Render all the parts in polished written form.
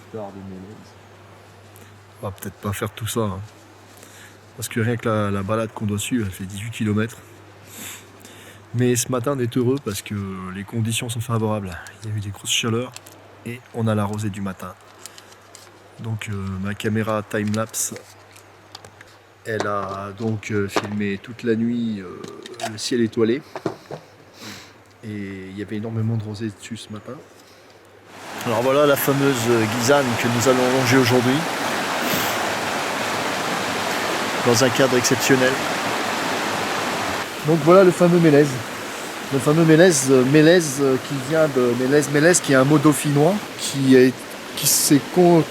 nectar de mélèze. On va peut-être pas faire tout ça. Hein. Parce que rien que la balade qu'on doit suivre, elle fait 18 km. Mais ce matin, on est heureux parce que les conditions sont favorables. Il y a eu des grosses chaleurs et on a la rosée du matin. Donc ma caméra time-lapse, elle a donc filmé toute la nuit le ciel étoilé. Et il y avait énormément de rosée dessus ce matin. Alors voilà la fameuse Guisane que nous allons longer aujourd'hui. Dans un cadre exceptionnel. Donc voilà le fameux mélèze. Le fameux mélèze qui vient de mélèze qui est un mot dauphinois qui s'est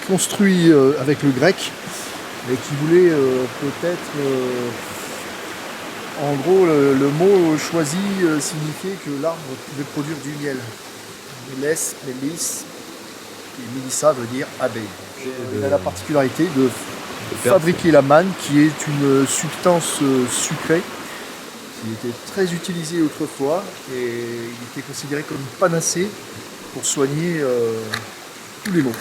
construit avec le grec et qui voulait peut-être en gros le mot choisi signifiait que l'arbre pouvait produire du miel. Mélès, mélis et mélissa veut dire abeille. Il a la particularité de fabriquer la manne qui est une substance sucrée qui était très utilisée autrefois et il était considéré comme une panacée pour soigner tous les maux.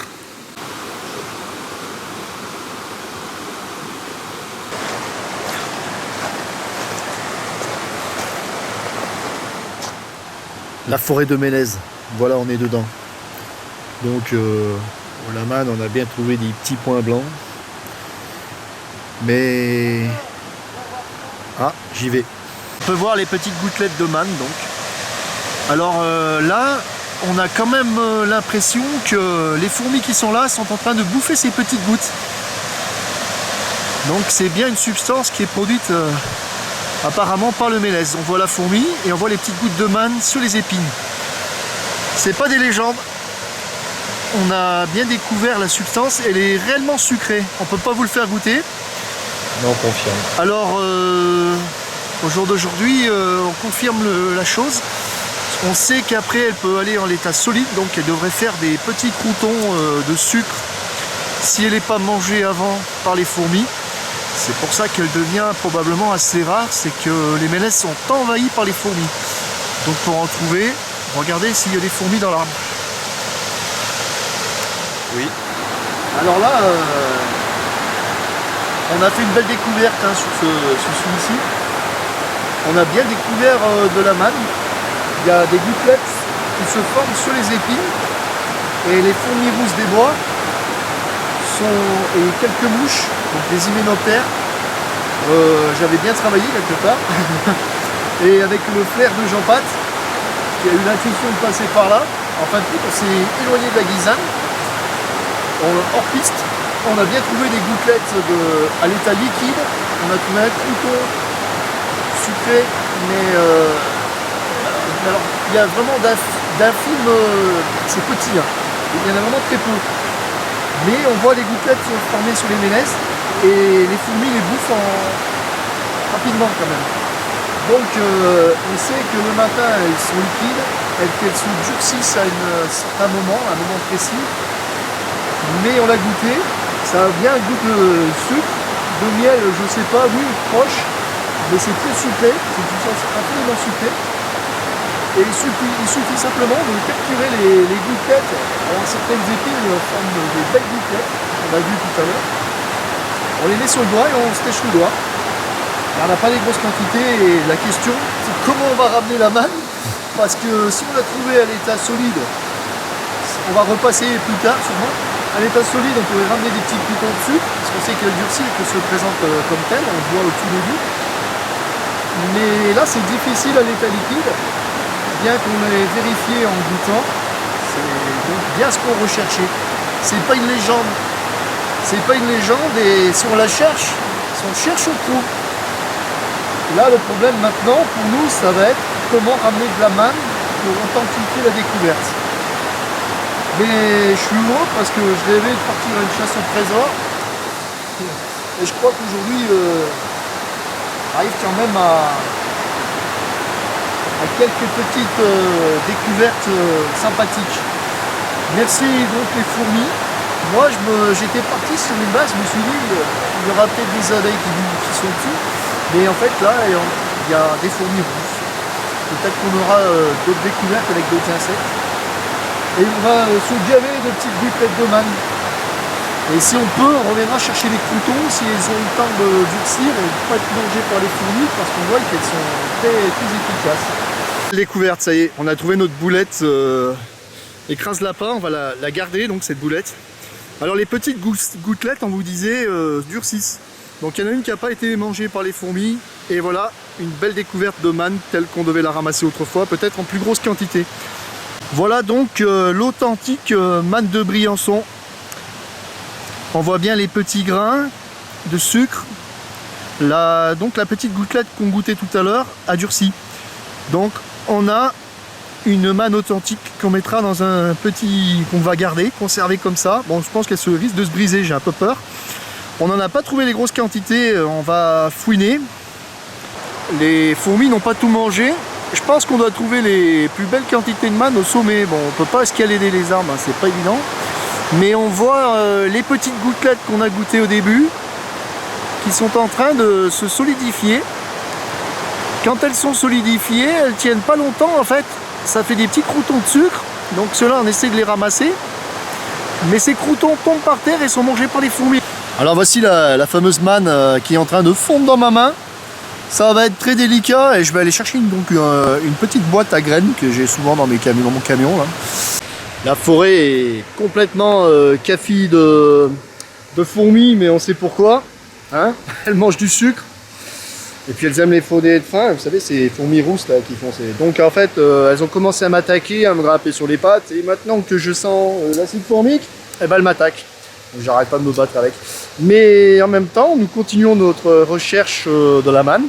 La forêt de Mélèze, voilà on est dedans. Donc au Laman on a bien trouvé des petits points blancs. Mais... Ah, j'y vais. On peut voir les petites gouttelettes de manne donc. Alors là, on a quand même l'impression que les fourmis qui sont là sont en train de bouffer ces petites gouttes. Donc c'est bien une substance qui est produite apparemment par le mélèze. On voit la fourmi et on voit les petites gouttes de manne sur les épines. C'est pas des légendes. On a bien découvert la substance, elle est réellement sucrée. On peut pas vous le faire goûter. Non, on confirme. Alors, au jour d'aujourd'hui, on confirme la chose. On sait qu'après, elle peut aller en l'état solide, donc elle devrait faire des petits croûtons de sucre si elle n'est pas mangée avant par les fourmis. C'est pour ça qu'elle devient probablement assez rare, c'est que les mélèzes sont envahis par les fourmis. Donc pour en trouver, regardez s'il y a des fourmis dans l'arbre. Oui. Alors là, on a fait une belle découverte sur celui-ci. On a bien découvert de la manne. Il y a des gouttelettes qui se forment sur les épines. Et les fourmis rousses des bois et quelques mouches, donc des hyménoptères. J'avais bien travaillé quelque part. Et avec le flair de Jean Pat, qui a eu l'intuition de passer par là, en fin de compte, on s'est éloigné de la Guisane. Hors piste, on a bien trouvé des gouttelettes à l'état liquide. On a trouvé un crouton sucré, mais alors, il y a vraiment d'infimes, c'est petit, hein. Il y en a vraiment très peu. Mais on voit les gouttelettes se former sur les mélèzes et les fourmis les bouffent rapidement quand même. Donc on sait que le matin elles sont liquides, qu'elles se durcissent à un certain moment, à un moment précis. Mais on l'a goûté, ça a bien un goût de sucre, de miel, je sais pas, oui, proche, mais c'est très sucré, c'est une sauce infiniment sucrée. Et il suffit simplement de capturer les gouttelettes. Alors certaines épines forment des belles gouttelettes, on a vu tout à l'heure. On les met sur le doigt et on se tèche le doigt. Et on n'a pas des grosses quantités et la question c'est comment on va ramener la manne, parce que si on l'a trouvée à l'état solide, on va repasser plus tard sûrement. À l'état solide, on pourrait ramener des petits croûtons dessus, parce qu'on sait qu'elle durcit et qu'elle se présente comme telle, on le voit au tout début. Mais là, c'est difficile à l'état liquide, bien qu'on l'ait vérifié en goûtant, c'est donc bien ce qu'on recherchait. C'est pas une légende, c'est pas une légende, et si on la cherche, si on cherche, on trouve. Là, le problème maintenant, pour nous, ça va être comment ramener de la manne pour authentifier la découverte. Mais je suis heureux parce que je rêvais de partir à une chasse au trésor. Et je crois qu'aujourd'hui, arrive quand même à quelques petites découvertes sympathiques. Merci donc les fourmis. Moi, j'étais parti sur une base, je me suis dit, il y aura peut-être des abeilles qui sont dessus. Mais en fait, là, il y a des fourmis rousses. Peut-être qu'on aura d'autres découvertes avec d'autres insectes. Et on va se gaver de petites gouttelettes de manne. Et si on peut, on reviendra chercher les croutons si elles ont eu le temps de durcir et de ne pas être mangées par les fourmis parce qu'on voit qu'elles sont très efficaces. Découverte, ça y est, on a trouvé notre boulette écrase lapin, on va la garder donc cette boulette. Alors les petites gouttelettes, on vous disait, durcissent. Donc il y en a une qui n'a pas été mangée par les fourmis et voilà une belle découverte de manne telle qu'on devait la ramasser autrefois, peut-être en plus grosse quantité. Voilà donc l'authentique manne de Briançon. On voit bien les petits grains de sucre. Donc la petite gouttelette qu'on goûtait tout à l'heure a durci. Donc on a une manne authentique qu'on mettra dans un petit... qu'on va garder, conserver comme ça. Bon, je pense qu'elle se risque de se briser, j'ai un peu peur. On n'en a pas trouvé les grosses quantités, on va fouiner. Les fourmis n'ont pas tout mangé. Je pense qu'on doit trouver les plus belles quantités de manne au sommet. Bon, on peut pas escalader les arbres, hein, c'est pas évident. Mais on voit les petites gouttelettes qu'on a goûtées au début qui sont en train de se solidifier. Quand elles sont solidifiées, elles tiennent pas longtemps en fait. Ça fait des petits croutons de sucre. Donc ceux-là, on essaie de les ramasser. Mais ces croutons tombent par terre et sont mangés par les fourmis. Alors voici la fameuse manne qui est en train de fondre dans ma main. Ça va être très délicat et je vais aller chercher une petite boîte à graines que j'ai souvent dans mon camion. Là. La forêt est complètement cafie de fourmis, mais on sait pourquoi. Hein, elles mangent du sucre. Et puis elles aiment les fauder de faim. Vous savez, ces fourmis rousses là qui font ces... Donc en fait, elles ont commencé à m'attaquer, à me grimper sur les pattes. Et maintenant que je sens l'acide formique, eh ben, elles m'attaquent. J'arrête pas de me battre avec. Mais en même temps, nous continuons notre recherche de la manne.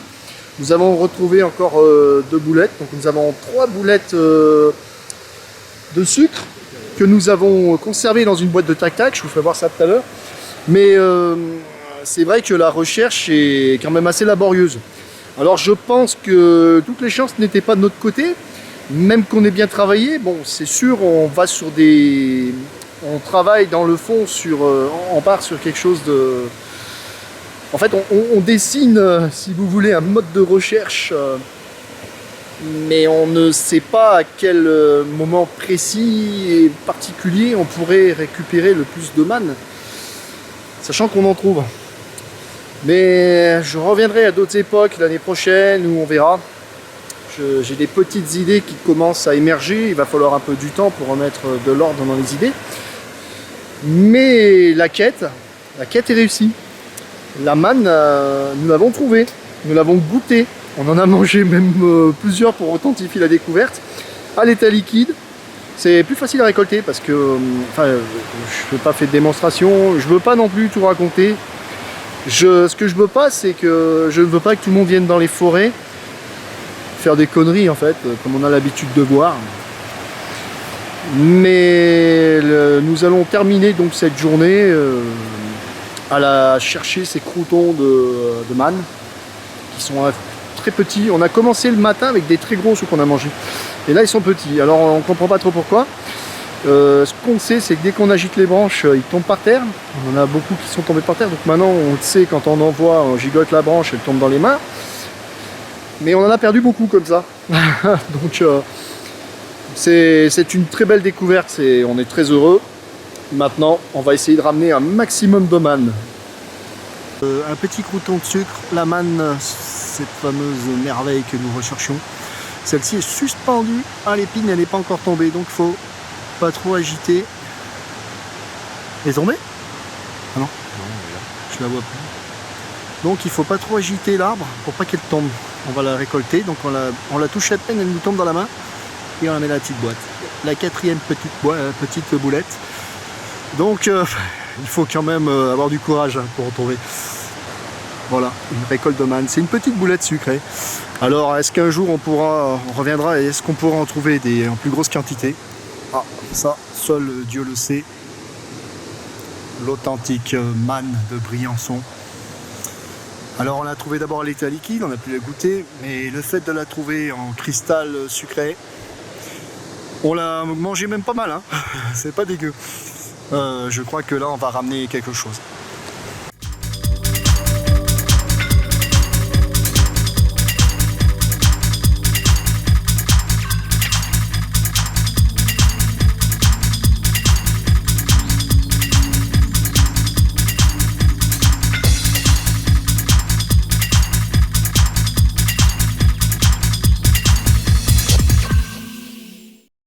Nous avons retrouvé encore 2 boulettes. Donc nous avons 3 boulettes de sucre que nous avons conservées dans une boîte de tac-tac. Je vous ferai voir ça tout à l'heure. Mais c'est vrai que la recherche est quand même assez laborieuse. Alors je pense que toutes les chances n'étaient pas de notre côté. Même qu'on ait bien travaillé, bon c'est sûr, on va sur des... On travaille dans le fond sur... on part sur quelque chose de... En fait, on dessine, si vous voulez, un mode de recherche, mais on ne sait pas à quel moment précis et particulier on pourrait récupérer le plus de manne, sachant qu'on en trouve. Mais je reviendrai à d'autres époques l'année prochaine où on verra. J'ai des petites idées qui commencent à émerger, il va falloir un peu du temps pour remettre de l'ordre dans les idées. Mais la quête est réussie. La manne, nous l'avons trouvée, nous l'avons goûtée. On en a mangé même plusieurs pour authentifier la découverte. À l'état liquide, c'est plus facile à récolter parce que, enfin, je ne veux pas faire de démonstration, je ne veux pas non plus tout raconter. Ce que je veux pas, c'est que je ne veux pas que tout le monde vienne dans les forêts faire des conneries en fait, comme on a l'habitude de voir. Mais nous allons terminer donc cette journée à chercher ces croutons de manne qui sont très petits. On a commencé le matin avec des très gros ceux qu'on a mangés. Et là ils sont petits. Alors on ne comprend pas trop pourquoi. Ce qu'on sait, c'est que dès qu'on agite les branches, ils tombent par terre. On en a beaucoup qui sont tombés par terre. Donc maintenant on le sait, quand on envoie, on gigote la branche, elle tombe dans les mains. Mais on en a perdu beaucoup comme ça. Donc c'est une très belle découverte, on est très heureux. Maintenant, on va essayer de ramener un maximum de manne. Un petit crouton de sucre, la manne, cette fameuse merveille que nous recherchions. Celle-ci est suspendue à l'épine, elle n'est pas encore tombée, donc il faut pas trop agiter. Elle est tombée? Ah non, je la vois plus. Donc il faut pas trop agiter l'arbre pour pas qu'elle tombe. On va la récolter, donc on la touche à peine, elle nous tombe dans la main. Et on la met dans la petite boîte. La 4e petite boulette. Donc il faut quand même avoir du courage pour en trouver. Voilà, une récolte de manne. C'est une petite boulette sucrée. Alors est-ce qu'un jour on reviendra et est-ce qu'on pourra en trouver en plus grosse quantité? Ah, ça, seul Dieu le sait. L'authentique manne de Briançon. Alors on l'a trouvé d'abord à l'état liquide, on a pu la goûter, mais le fait de la trouver en cristal sucré, on l'a mangé même pas mal, hein. C'est pas dégueu. Je crois que là on va ramener quelque chose.